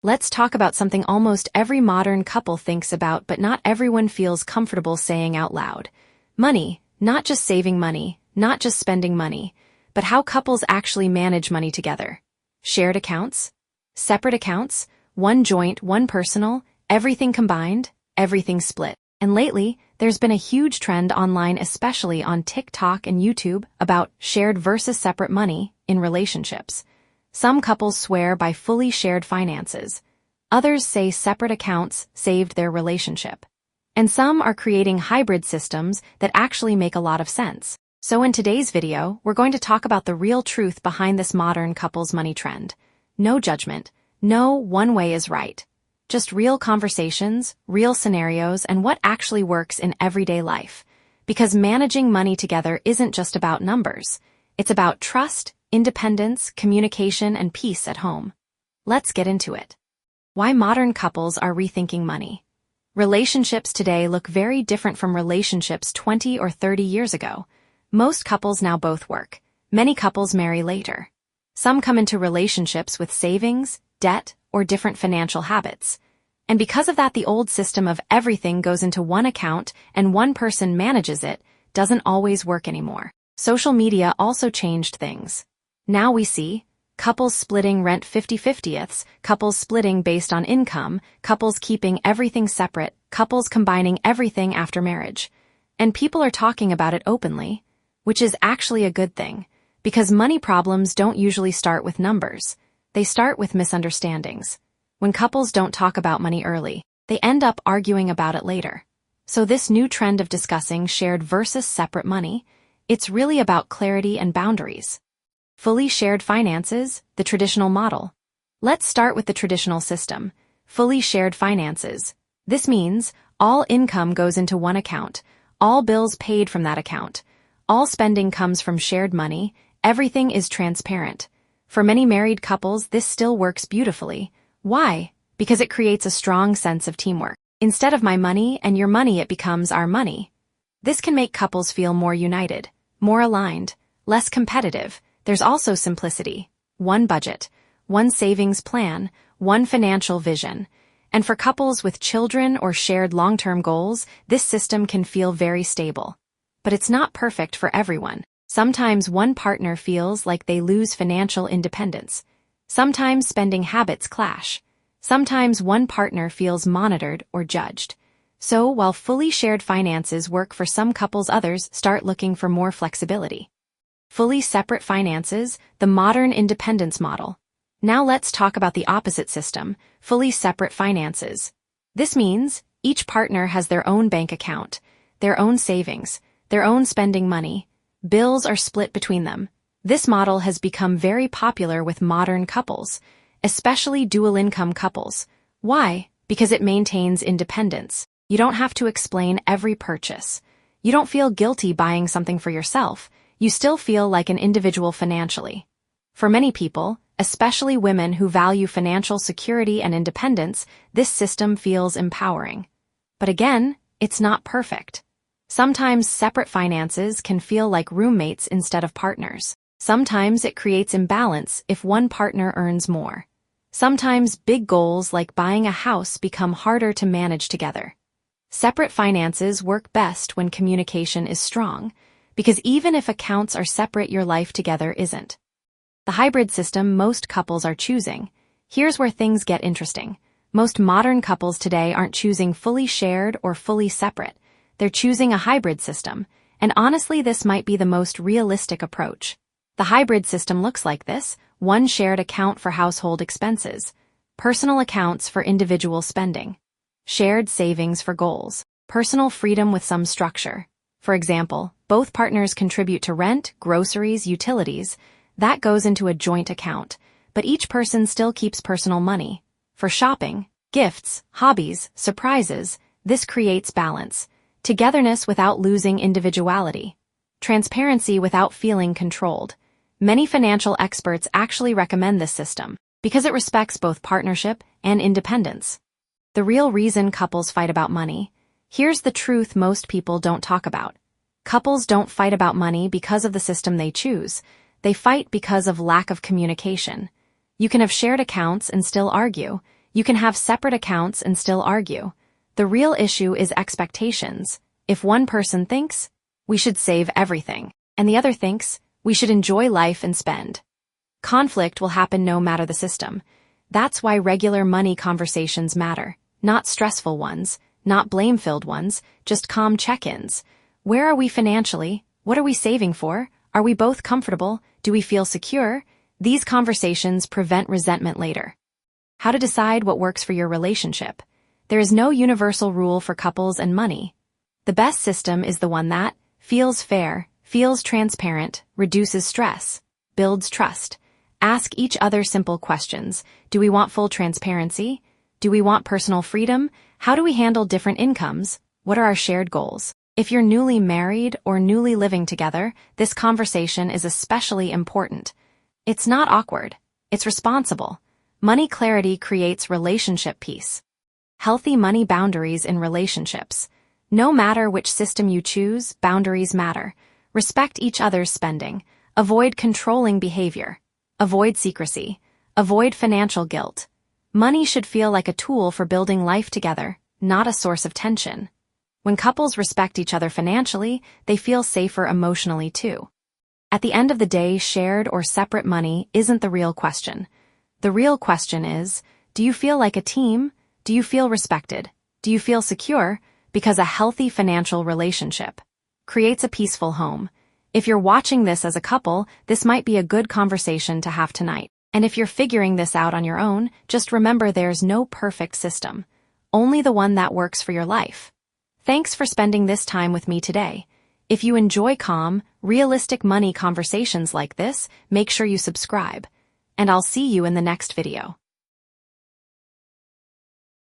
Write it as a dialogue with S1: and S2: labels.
S1: Let's talk about something almost every modern couple thinks about but not everyone feels comfortable saying out loud. Money, not just saving money, not just spending money, but how couples actually manage money together. Shared accounts? Separate accounts? One joint, one personal, everything combined, everything split. And lately, there's been a huge trend online, especially on TikTok and YouTube, about shared versus separate money in relationships. Some couples swear by fully shared finances. Others say separate accounts saved their relationship. And some are creating hybrid systems that actually make a lot of sense. So in today's video, we're going to talk about the real truth behind this modern couples money trend. No judgment. No one way is right. Just real conversations, real scenarios, and what actually works in everyday life. Because managing money together isn't just about numbers. It's about trust, independence, communication, and peace at home. Let's get into it. Why modern couples are rethinking money. Relationships today look very different from relationships 20 or 30 years ago. Most couples now both work. Many couples marry later. Some come into relationships with savings, debt, or different financial habits. And because of that, the old system of everything goes into one account and one person manages it doesn't always work anymore. Social media also changed things. Now we see couples splitting rent 50/50ths, couples splitting based on income, couples keeping everything separate, couples combining everything after marriage. And people are talking about it openly, which is actually a good thing, because money problems don't usually start with numbers. They start with misunderstandings. When couples don't talk about money early, they end up arguing about it later. So this new trend of discussing shared versus separate money, it's really about clarity and boundaries. Fully shared finances, the traditional model. Let's start with the traditional system. Fully shared finances. This means all income goes into one account, all bills paid from that account, all spending comes from shared money, everything is transparent. For many married couples, this still works beautifully. Why? Because it creates a strong sense of teamwork. Instead of my money and your money, it becomes our money. This can make couples feel more united, more aligned, less competitive. There's also simplicity. One budget, one savings plan, one financial vision. And for couples with children or shared long-term goals, this system can feel very stable. But it's not perfect for everyone. Sometimes one partner feels like they lose financial independence. Sometimes spending habits clash. Sometimes one partner feels monitored or judged. So while fully shared finances work for some couples, others start looking for more flexibility. Fully separate finances, the modern independence model. Now let's talk about the opposite system, fully separate finances. This means each partner has their own bank account, their own savings, their own spending money. Bills are split between them. This model has become very popular with modern couples, especially dual-income couples. Why? Because it maintains independence. You don't have to explain every purchase. You don't feel guilty buying something for yourself. You still feel like an individual financially. For many people, especially women who value financial security and independence, this system feels empowering. But again, it's not perfect. Sometimes separate finances can feel like roommates instead of partners. Sometimes it creates imbalance if one partner earns more. Sometimes big goals like buying a house become harder to manage together. Separate finances work best when communication is strong, because even if accounts are separate, your life together isn't. The hybrid system most couples are choosing. Here's where things get interesting. Most modern couples today aren't choosing fully shared or fully separate. They're choosing a hybrid system, and honestly, this might be the most realistic approach. The hybrid system looks like this: one shared account for household expenses, personal accounts for individual spending, shared savings for goals, personal freedom with some structure. For example, both partners contribute to rent, groceries, utilities. That goes into a joint account, but each person still keeps personal money. For shopping, gifts, hobbies, surprises, this creates balance. Togetherness without losing individuality. Transparency without feeling controlled. Many financial experts actually recommend this system because it respects both partnership and independence. The real reason couples fight about money. Here's the truth most people don't talk about. Couples don't fight about money because of the system they choose. They fight because of lack of communication. You can have shared accounts and still argue. You can have separate accounts and still argue. The real issue is expectations. If one person thinks, we should save everything, and the other thinks, we should enjoy life and spend, conflict will happen no matter the system. That's why regular money conversations matter. Not stressful ones, not blame-filled ones, just calm check-ins. Where are we financially? What are we saving for? Are we both comfortable? Do we feel secure? These conversations prevent resentment later. How to decide what works for your relationship. There is no universal rule for couples and money. The best system is the one that feels fair, feels transparent, reduces stress, builds trust. Ask each other simple questions. Do we want full transparency? Do we want personal freedom? How do we handle different incomes? What are our shared goals? If you're newly married or newly living together, this conversation is especially important. It's not awkward. It's responsible. Money clarity creates relationship peace. Healthy money boundaries in relationships. No matter which system you choose, boundaries matter. Respect each other's spending. Avoid controlling behavior. Avoid secrecy. Avoid financial guilt. Money should feel like a tool for building life together, not a source of tension. When couples respect each other financially, they feel safer emotionally too. At the end of the day, shared or separate money isn't the real question. The real question is, do you feel like a team? Do you feel respected? Do you feel secure? Because a healthy financial relationship creates a peaceful home. If you're watching this as a couple, this might be a good conversation to have tonight. And if you're figuring this out on your own, just remember there's no perfect system, only the one that works for your life. Thanks for spending this time with me today. If you enjoy calm, realistic money conversations like this, make sure you subscribe. And I'll see you in the next video.